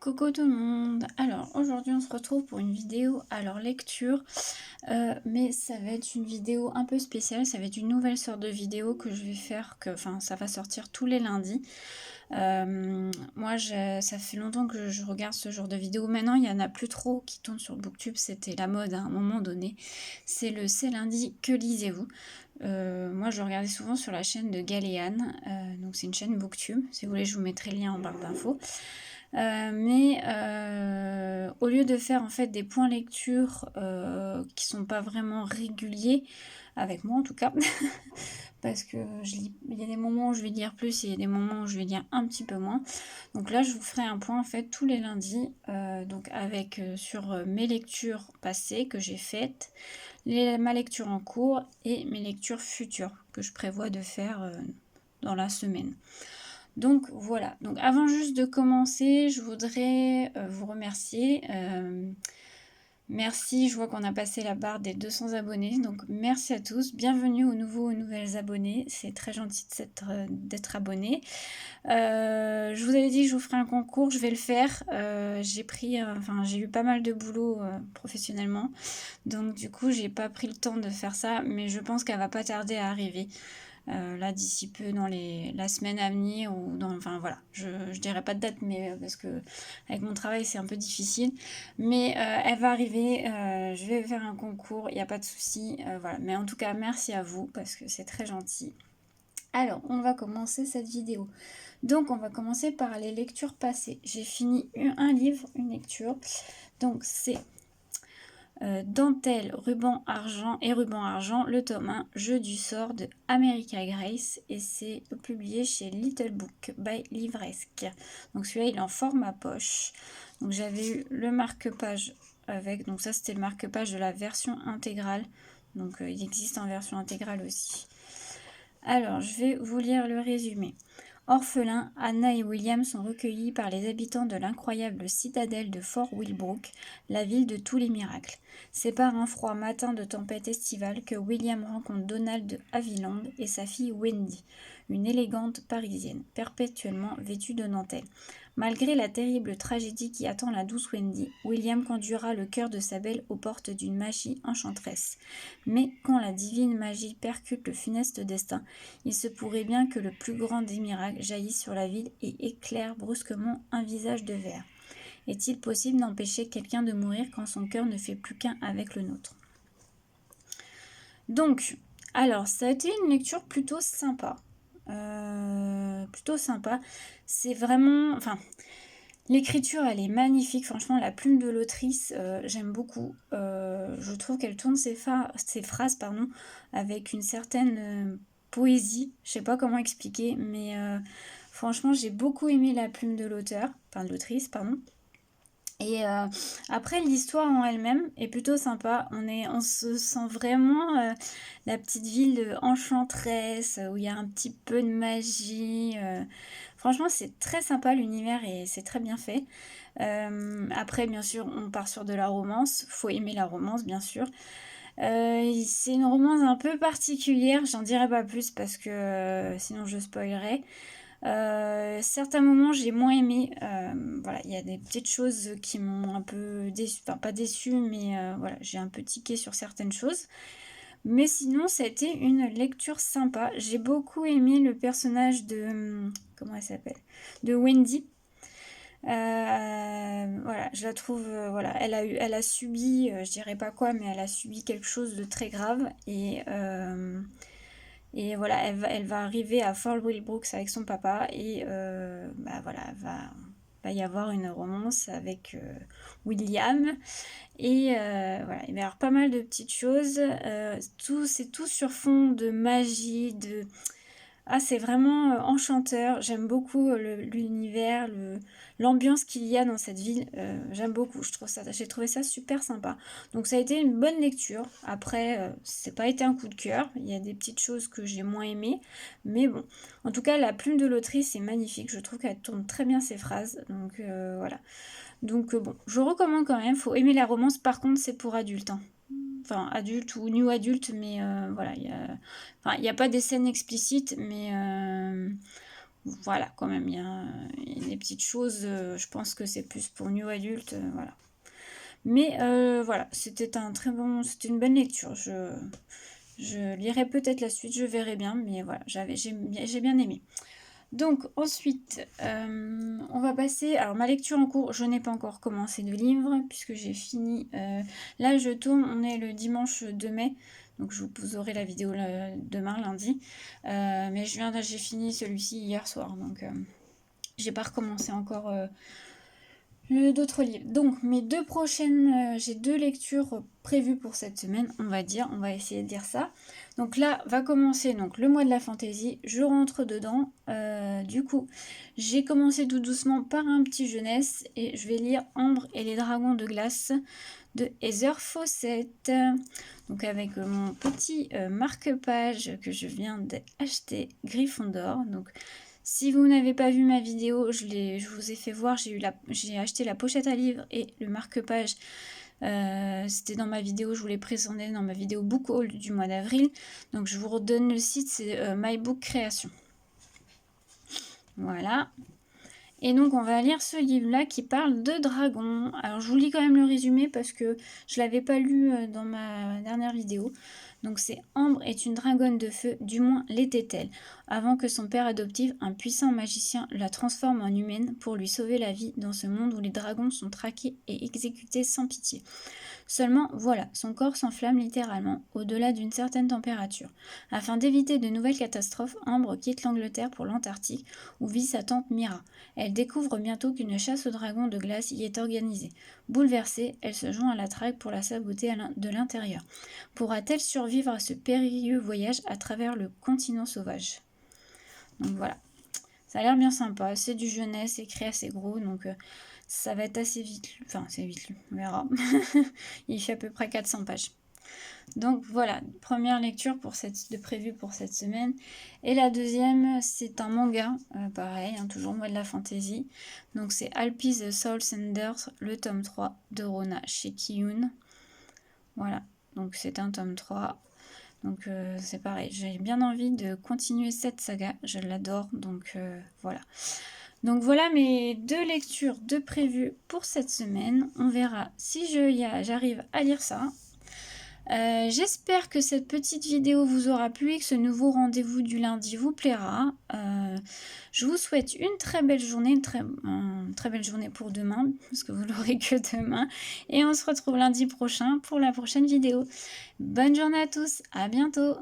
Coucou tout le monde. Alors aujourd'hui on se retrouve pour une vidéo lecture, mais ça va être une vidéo un peu spéciale. Ça va être une nouvelle sorte de vidéo que je vais faire, ça va sortir tous les lundis. Moi ça fait longtemps que je regarde ce genre de vidéo. Maintenant il y en a plus trop qui tournent sur Booktube, c'était la mode à un moment donné. C'est lundi, que lisez-vous? Moi je regardais souvent sur la chaîne de Galéane, donc c'est une chaîne Booktube. Si vous voulez je vous mettrai le lien en barre d'infos. Au lieu de faire en fait des points lecture qui sont pas vraiment réguliers, avec moi en tout cas, parce que il y a des moments où je vais lire plus et il y a des moments où je vais lire un petit peu moins. Donc là, je vous ferai un point en fait tous les lundis, donc avec sur mes lectures passées que j'ai faites, ma lecture en cours et mes lectures futures que je prévois de faire dans la semaine. Donc voilà, donc avant juste de commencer, je voudrais vous remercier. Merci, je vois qu'on a passé la barre des 200 abonnés, donc merci à tous. Bienvenue aux nouveaux, aux nouvelles abonnés, c'est très gentil d'être abonné. Je vous avais dit que je vous ferai un concours, je vais le faire. J'ai eu pas mal de boulot professionnellement, donc du coup j'ai pas pris le temps de faire ça, mais je pense qu'elle va pas tarder à arriver. Là d'ici peu dans la semaine à venir je dirais pas de date, mais parce que avec mon travail c'est un peu difficile, mais elle va arriver. Je vais faire un concours, il n'y a pas de souci, voilà. Mais en tout cas merci à vous parce que c'est très gentil. Alors on va commencer cette vidéo, donc on va commencer par les lectures passées. J'ai fini un livre, une lecture, donc c'est Dentelle, ruban argent, le tome 1, Jeu du sort de America Grace, et c'est publié chez Little Book by Livresque. Donc celui-là il est en format poche. Donc j'avais eu le marque-page avec, donc ça c'était le marque-page de la version intégrale. Donc il existe en version intégrale aussi. Alors je vais vous lire le résumé. Orphelins, Anna et William sont recueillis par les habitants de l'incroyable citadelle de Fort Wilbrook, la ville de tous les miracles. C'est par un froid matin de tempête estivale que William rencontre Donald de Haviland et sa fille Wendy, une élégante parisienne, perpétuellement vêtue de dentelle. Malgré la terrible tragédie qui attend la douce Wendy, William conduira le cœur de sa belle aux portes d'une magie enchanteresse. Mais quand la divine magie percute le funeste destin, il se pourrait bien que le plus grand des miracles jaillisse sur la ville et éclaire brusquement un visage de verre. Est-il possible d'empêcher quelqu'un de mourir quand son cœur ne fait plus qu'un avec le nôtre? Donc, alors, ça a été une lecture plutôt sympa. C'est vraiment... Enfin, l'écriture, elle est magnifique. Franchement, la plume de l'autrice, j'aime beaucoup. Je trouve qu'elle tourne ses phrases avec une certaine poésie. Je sais pas comment expliquer, mais franchement, j'ai beaucoup aimé la plume de l'autrice, pardon. Et après, l'histoire en elle-même est plutôt sympa. On se sent vraiment la petite ville enchanteresse où il y a un petit peu de magie. Franchement, c'est très sympa l'univers et c'est très bien fait. Après, bien sûr, on part sur de la romance. Faut aimer la romance, bien sûr. C'est une romance un peu particulière. J'en dirai pas plus parce que sinon je spoilerai. Certains moments j'ai moins aimé, voilà, il y a des petites choses qui m'ont un peu déçu, enfin pas déçu, mais voilà, j'ai un peu tiqué sur certaines choses. Mais sinon, ça a été une lecture sympa. J'ai beaucoup aimé le personnage de... Comment elle s'appelle? De Wendy. Voilà, je la trouve... voilà, elle a subi, je dirais pas quoi, mais elle a subi quelque chose de très grave. Et voilà, elle va arriver à Fort Wilbrooks avec son papa et voilà, va y avoir une romance avec William. Et voilà, il va y avoir pas mal de petites choses. C'est tout sur fond de magie, de... Ah, c'est vraiment enchanteur. J'aime beaucoup l'univers, l'ambiance qu'il y a dans cette ville. J'aime beaucoup. J'ai trouvé ça super sympa. Donc ça a été une bonne lecture. Après, c'est pas été un coup de cœur. Il y a des petites choses que j'ai moins aimées, mais bon. En tout cas, la plume de l'autrice est magnifique. Je trouve qu'elle tourne très bien ses phrases. Donc voilà. Donc bon, je recommande quand même. Faut aimer la romance. Par contre, c'est pour adultes, hein. Enfin adulte ou new adulte, mais voilà, il y a pas des scènes explicites, mais voilà, quand même, il y a des petites choses, je pense que c'est plus pour new adulte, voilà. Mais voilà, c'était une bonne lecture. Je lirai peut-être la suite, je verrai bien, mais voilà, j'ai bien aimé. Donc ensuite, on va passer, alors ma lecture en cours, je n'ai pas encore commencé de livre, puisque j'ai fini, là je tourne, on est le dimanche 2 mai, donc vous aurez la vidéo demain, lundi, mais j'ai fini celui-ci hier soir, donc j'ai pas recommencé encore d'autres livres. Donc j'ai 2 lectures prévues pour cette semaine, on va essayer de dire ça. Donc là va commencer donc le mois de la fantaisie, je rentre dedans. Du coup, j'ai commencé tout doucement par un petit jeunesse et je vais lire Ambre et les dragons de glace de Heather Fawcett. Donc avec mon petit marque-page que je viens d'acheter, Gryffondor. Donc si vous n'avez pas vu ma vidéo, je vous ai fait voir, j'ai acheté la pochette à livre et le marque-page. C'était dans ma vidéo, je vous l'ai présenté dans ma vidéo book haul du mois d'avril. Donc je vous redonne le site, c'est MyBook Création. Voilà. Et donc on va lire ce livre-là qui parle de dragons. Alors je vous lis quand même le résumé parce que je ne l'avais pas lu dans ma dernière vidéo. Donc c'est Ambre est une dragonne de feu, du moins l'était-elle, avant que son père adoptif, un puissant magicien, la transforme en humaine pour lui sauver la vie dans ce monde où les dragons sont traqués et exécutés sans pitié. Seulement, voilà, son corps s'enflamme littéralement, au-delà d'une certaine température. Afin d'éviter de nouvelles catastrophes, Ambre quitte l'Angleterre pour l'Antarctique, où vit sa tante Mira. Elle découvre bientôt qu'une chasse aux dragons de glace y est organisée. Bouleversée, elle se joint à la traque pour la saboter de l'intérieur. Pourra-t-elle survivre à ce périlleux voyage à travers le continent sauvage? Donc voilà, ça a l'air bien sympa, c'est du jeunesse, écrit assez gros, donc ça va être assez vite lu. Enfin, c'est vite lu, on verra. Il fait à peu près 400 pages. Donc voilà, première lecture prévue pour cette semaine. Et la deuxième, c'est un manga, pareil, toujours moi de la fantasy. Donc c'est Alpi the Soul Senders, le tome 3 de Rona chez Kiyun. Voilà, donc c'est un tome 3. Donc c'est pareil, j'ai bien envie de continuer cette saga, je l'adore, donc voilà. Donc voilà mes 2 lectures de prévues pour cette semaine. On verra si j'arrive à lire ça. J'espère que cette petite vidéo vous aura plu et que ce nouveau rendez-vous du lundi vous plaira. Je vous souhaite une très belle journée, une très belle journée pour demain, parce que vous l'aurez que demain. Et on se retrouve lundi prochain pour la prochaine vidéo. Bonne journée à tous, à bientôt!